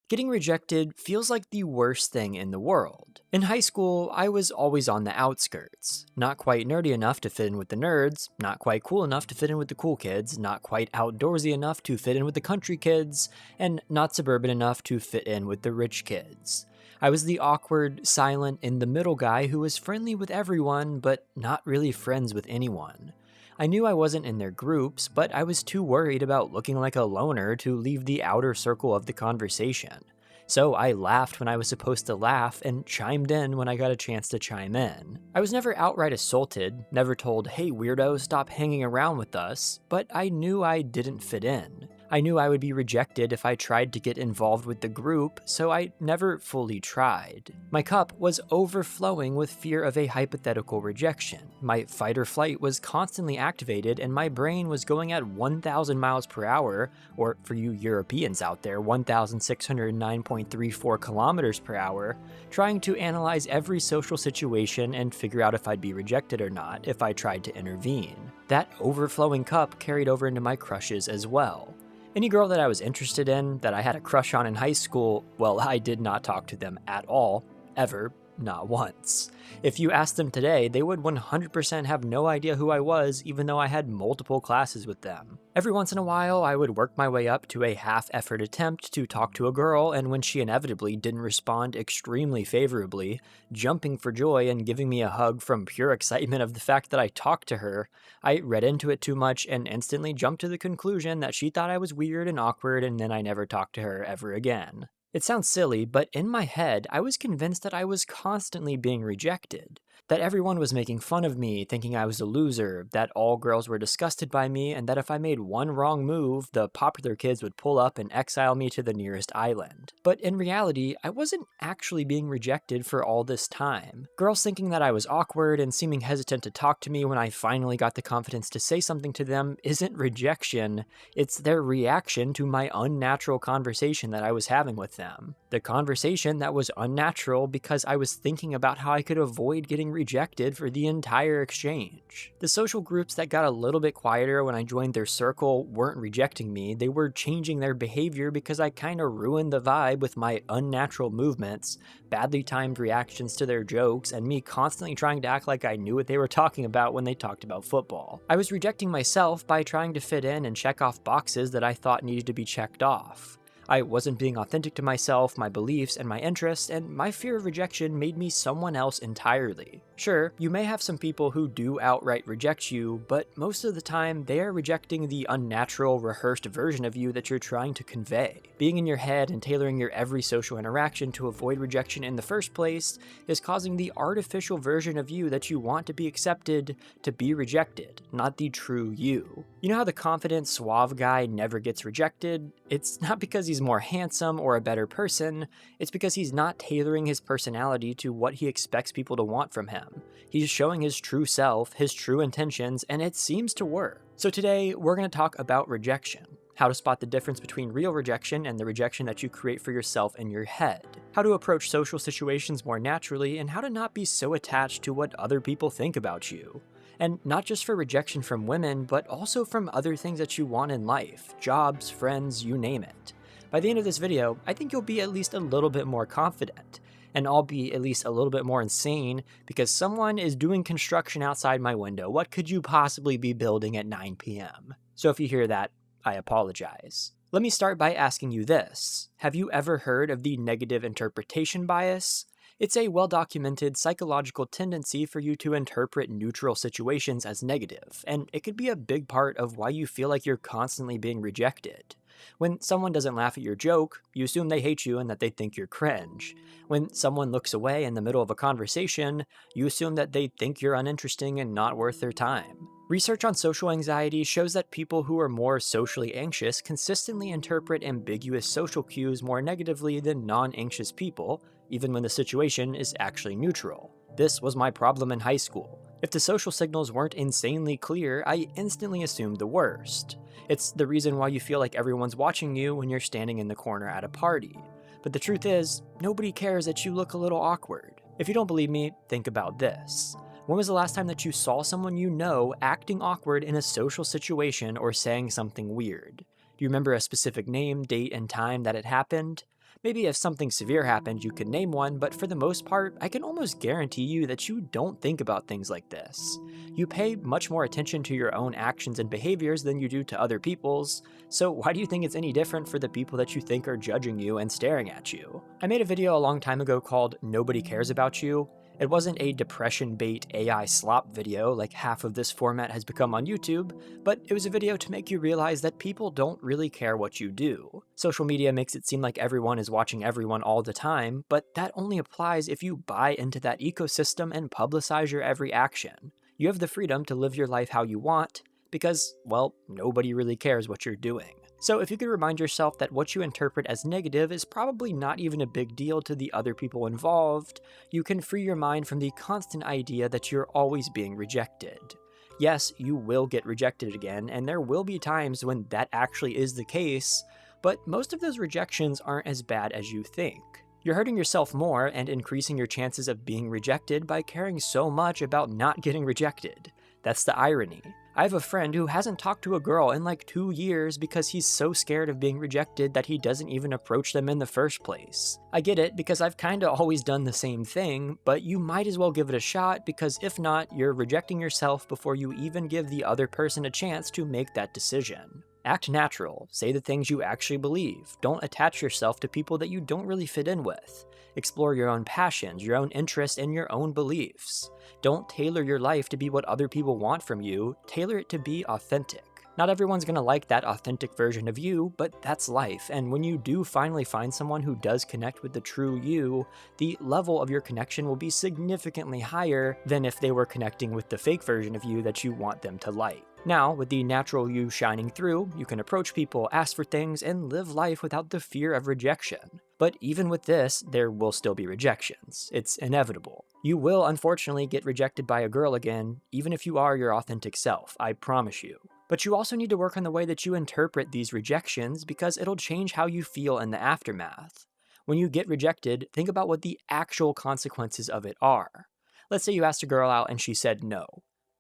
Getting rejected feels like the worst thing in the world. In high school, I was always on the outskirts. Not quite nerdy enough to fit in with the nerds, not quite cool enough to fit in with the cool kids, not quite outdoorsy enough to fit in with the country kids, and not suburban enough to fit in with the rich kids. I was the awkward, silent, in the middle guy who was friendly with everyone, but not really friends with anyone. I knew I wasn't in their groups, but I was too worried about looking like a loner to leave the outer circle of the conversation. So I laughed when I was supposed to laugh and chimed in when I got a chance to chime in. I was never outright assaulted, never told, "Hey weirdo, stop hanging around with us," but I knew I didn't fit in. I knew I would be rejected if I tried to get involved with the group, so I never fully tried. My cup was overflowing with fear of a hypothetical rejection. My fight or flight was constantly activated and my brain was going at 1,000 miles per hour, or for you Europeans out there, 1,609.34 kilometers per hour, trying to analyze every social situation and figure out if I'd be rejected or not if I tried to intervene. That overflowing cup carried over into my crushes as well. Any girl that I was interested in, that I had a crush on in high school, well, I did not talk to them at all, ever, not once. If you asked them today, they would 100% have no idea who I was, even though I had multiple classes with them. Every once in a while, I would work my way up to a half-effort attempt to talk to a girl, and when she inevitably didn't respond extremely favorably, jumping for joy and giving me a hug from pure excitement of the fact that I talked to her, I read into it too much and instantly jumped to the conclusion that she thought I was weird and awkward, and then I never talked to her ever again. It sounds silly, but in my head, I was convinced that I was constantly being rejected. That everyone was making fun of me, thinking I was a loser, that all girls were disgusted by me, and that if I made one wrong move, the popular kids would pull up and exile me to the nearest island. But in reality, I wasn't actually being rejected for all this time. Girls thinking that I was awkward and seeming hesitant to talk to me when I finally got the confidence to say something to them isn't rejection, it's their reaction to my unnatural conversation that I was having with them. The conversation that was unnatural because I was thinking about how I could avoid getting rejected for the entire exchange. The social groups that got a little bit quieter when I joined their circle weren't rejecting me, they were changing their behavior because I kinda ruined the vibe with my unnatural movements, badly timed reactions to their jokes, and me constantly trying to act like I knew what they were talking about when they talked about football. I was rejecting myself by trying to fit in and check off boxes that I thought needed to be checked off. I wasn't being authentic to myself, my beliefs, and my interests, and my fear of rejection made me someone else entirely. Sure, you may have some people who do outright reject you, but most of the time they are rejecting the unnatural, rehearsed version of you that you're trying to convey. Being in your head and tailoring your every social interaction to avoid rejection in the first place is causing the artificial version of you that you want to be accepted to be rejected, not the true you. You know how the confident, suave guy never gets rejected? It's not because he's more handsome or a better person, it's because he's not tailoring his personality to what he expects people to want from him. He's showing his true self, his true intentions, and it seems to work. So today, we're going to talk about rejection. How to spot the difference between real rejection and the rejection that you create for yourself in your head. How to approach social situations more naturally, and how to not be so attached to what other people think about you. And not just for rejection from women, but also from other things that you want in life. Jobs, friends, you name it. By the end of this video, I think you'll be at least a little bit more confident. And I'll be at least a little bit more insane because someone is doing construction outside my window. What could you possibly be building at 9 p.m.? So if you hear that, I apologize. Let me start by asking you this. Have you ever heard of the negative interpretation bias? It's a well-documented psychological tendency for you to interpret neutral situations as negative, and it could be a big part of why you feel like you're constantly being rejected. When someone doesn't laugh at your joke, you assume they hate you and that they think you're cringe. When someone looks away in the middle of a conversation, you assume that they think you're uninteresting and not worth their time. Research on social anxiety shows that people who are more socially anxious consistently interpret ambiguous social cues more negatively than non-anxious people, even when the situation is actually neutral. This was my problem in high school. If the social signals weren't insanely clear, I instantly assumed the worst. It's the reason why you feel like everyone's watching you when you're standing in the corner at a party. But the truth is, nobody cares that you look a little awkward. If you don't believe me, think about this. When was the last time that you saw someone you know acting awkward in a social situation or saying something weird? Do you remember a specific name, date, and time that it happened? Maybe if something severe happened, you could name one, but for the most part, I can almost guarantee you that you don't think about things like this. You pay much more attention to your own actions and behaviors than you do to other people's, so why do you think it's any different for the people that you think are judging you and staring at you? I made a video a long time ago called Nobody Cares About You. It wasn't a depression bait AI slop video like half of this format has become on YouTube, but it was a video to make you realize that people don't really care what you do. Social media makes it seem like everyone is watching everyone all the time, but that only applies if you buy into that ecosystem and publicize your every action. You have the freedom to live your life how you want, because, well, nobody really cares what you're doing. So if you could remind yourself that what you interpret as negative is probably not even a big deal to the other people involved, you can free your mind from the constant idea that you're always being rejected. Yes, you will get rejected again, and there will be times when that actually is the case, but most of those rejections aren't as bad as you think. You're hurting yourself more and increasing your chances of being rejected by caring so much about not getting rejected. That's the irony. I have a friend who hasn't talked to a girl in like 2 years because he's so scared of being rejected that he doesn't even approach them in the first place. I get it because I've kinda always done the same thing, but you might as well give it a shot because if not, you're rejecting yourself before you even give the other person a chance to make that decision. Act natural, say the things you actually believe, don't attach yourself to people that you don't really fit in with. Explore your own passions, your own interests, and your own beliefs. Don't tailor your life to be what other people want from you, tailor it to be authentic. Not everyone's gonna like that authentic version of you, but that's life, and when you do finally find someone who does connect with the true you, the level of your connection will be significantly higher than if they were connecting with the fake version of you that you want them to like. Now, with the natural you shining through, you can approach people, ask for things, and live life without the fear of rejection. But even with this, there will still be rejections. It's inevitable. You will unfortunately get rejected by a girl again, even if you are your authentic self, I promise you. But you also need to work on the way that you interpret these rejections because it'll change how you feel in the aftermath. When you get rejected, think about what the actual consequences of it are. Let's say you asked a girl out and she said no.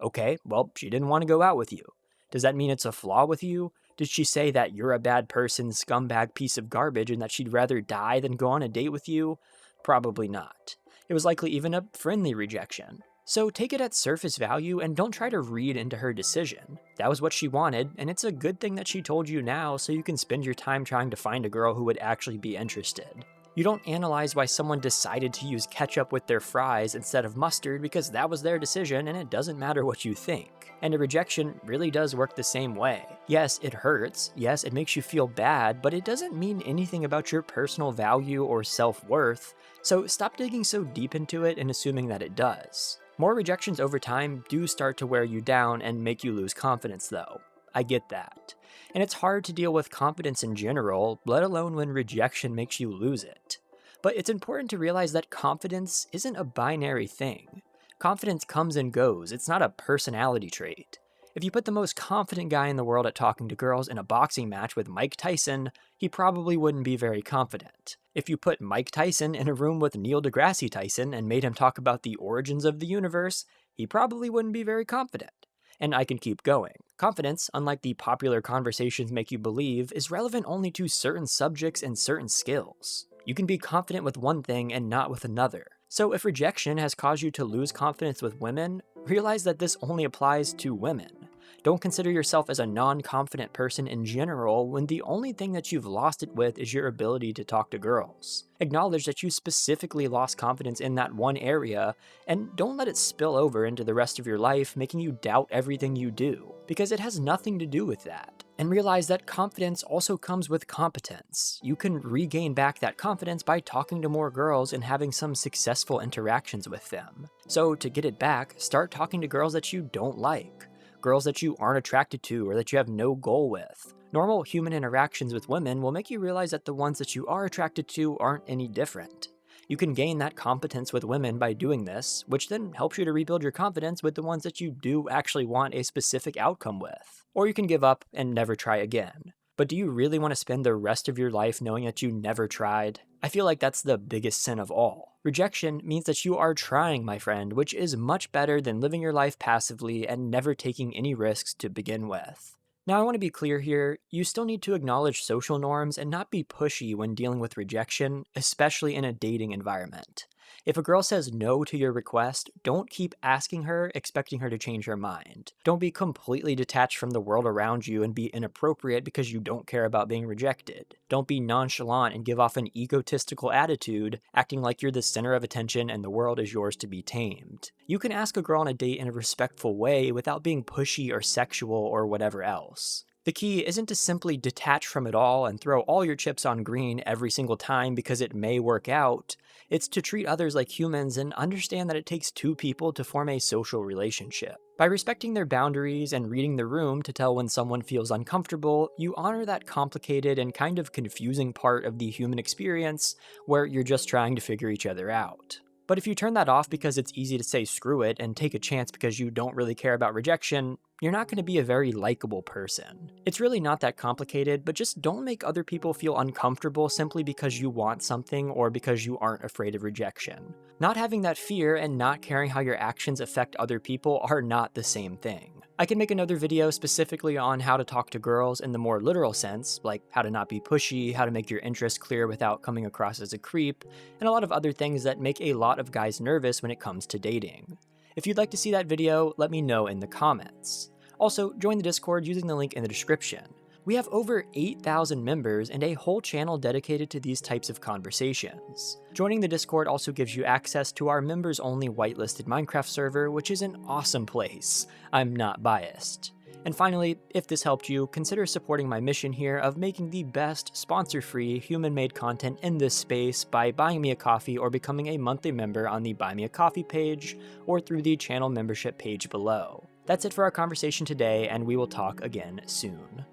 Okay, well, she didn't want to go out with you. Does that mean it's a flaw with you? Did she say that you're a bad person, scumbag piece of garbage, and that she'd rather die than go on a date with you? Probably not. It was likely even a friendly rejection. So take it at surface value and don't try to read into her decision. That was what she wanted, and it's a good thing that she told you now so you can spend your time trying to find a girl who would actually be interested. You don't analyze why someone decided to use ketchup with their fries instead of mustard because that was their decision and it doesn't matter what you think. And a rejection really does work the same way. Yes, it hurts. Yes, it makes you feel bad, but it doesn't mean anything about your personal value or self-worth. So stop digging so deep into it and assuming that it does. More rejections over time do start to wear you down and make you lose confidence though. I get that. And it's hard to deal with confidence in general, let alone when rejection makes you lose it. But it's important to realize that confidence isn't a binary thing. Confidence comes and goes, it's not a personality trait. If you put the most confident guy in the world at talking to girls in a boxing match with Mike Tyson, he probably wouldn't be very confident. If you put Mike Tyson in a room with Neil deGrasse Tyson and made him talk about the origins of the universe, he probably wouldn't be very confident. And I can keep going. Confidence, unlike the popular conversations make you believe, is relevant only to certain subjects and certain skills. You can be confident with one thing and not with another. So if rejection has caused you to lose confidence with women, realize that this only applies to women. Don't consider yourself as a non-confident person in general when the only thing that you've lost it with is your ability to talk to girls. Acknowledge that you specifically lost confidence in that one area, and don't let it spill over into the rest of your life, making you doubt everything you do, because it has nothing to do with that. And realize that confidence also comes with competence. You can regain back that confidence by talking to more girls and having some successful interactions with them. So to get it back, start talking to girls that you don't like. Girls that you aren't attracted to or that you have no goal with. Normal human interactions with women will make you realize that the ones that you are attracted to aren't any different. You can gain that competence with women by doing this, which then helps you to rebuild your confidence with the ones that you do actually want a specific outcome with. Or you can give up and never try again. But do you really want to spend the rest of your life knowing that you never tried? I feel like that's the biggest sin of all. Rejection means that you are trying, my friend, which is much better than living your life passively and never taking any risks to begin with. Now, I want to be clear here, you still need to acknowledge social norms and not be pushy when dealing with rejection, especially in a dating environment. If a girl says no to your request, don't keep asking her, expecting her to change her mind. Don't be completely detached from the world around you and be inappropriate because you don't care about being rejected. Don't be nonchalant and give off an egotistical attitude, acting like you're the center of attention and the world is yours to be tamed. You can ask a girl on a date in a respectful way without being pushy or sexual or whatever else. The key isn't to simply detach from it all and throw all your chips on green every single time because it may work out. It's to treat others like humans and understand that it takes two people to form a social relationship. By respecting their boundaries and reading the room to tell when someone feels uncomfortable, you honor that complicated and kind of confusing part of the human experience where you're just trying to figure each other out. But if you turn that off because it's easy to say screw it and take a chance because you don't really care about rejection, you're not going to be a very likable person. It's really not that complicated, but just don't make other people feel uncomfortable simply because you want something or because you aren't afraid of rejection. Not having that fear and not caring how your actions affect other people are not the same thing. I can make another video specifically on how to talk to girls in the more literal sense, like how to not be pushy, how to make your interests clear without coming across as a creep, and a lot of other things that make a lot of guys nervous when it comes to dating. If you'd like to see that video, let me know in the comments. Also, join the Discord using the link in the description. We have over 8,000 members and a whole channel dedicated to these types of conversations. Joining the Discord also gives you access to our members-only whitelisted Minecraft server, which is an awesome place. I'm not biased. And finally, if this helped you, consider supporting my mission here of making the best sponsor-free human-made content in this space by buying me a coffee or becoming a monthly member on the Buy Me a Coffee page or through the channel membership page below. That's it for our conversation today, and we will talk again soon.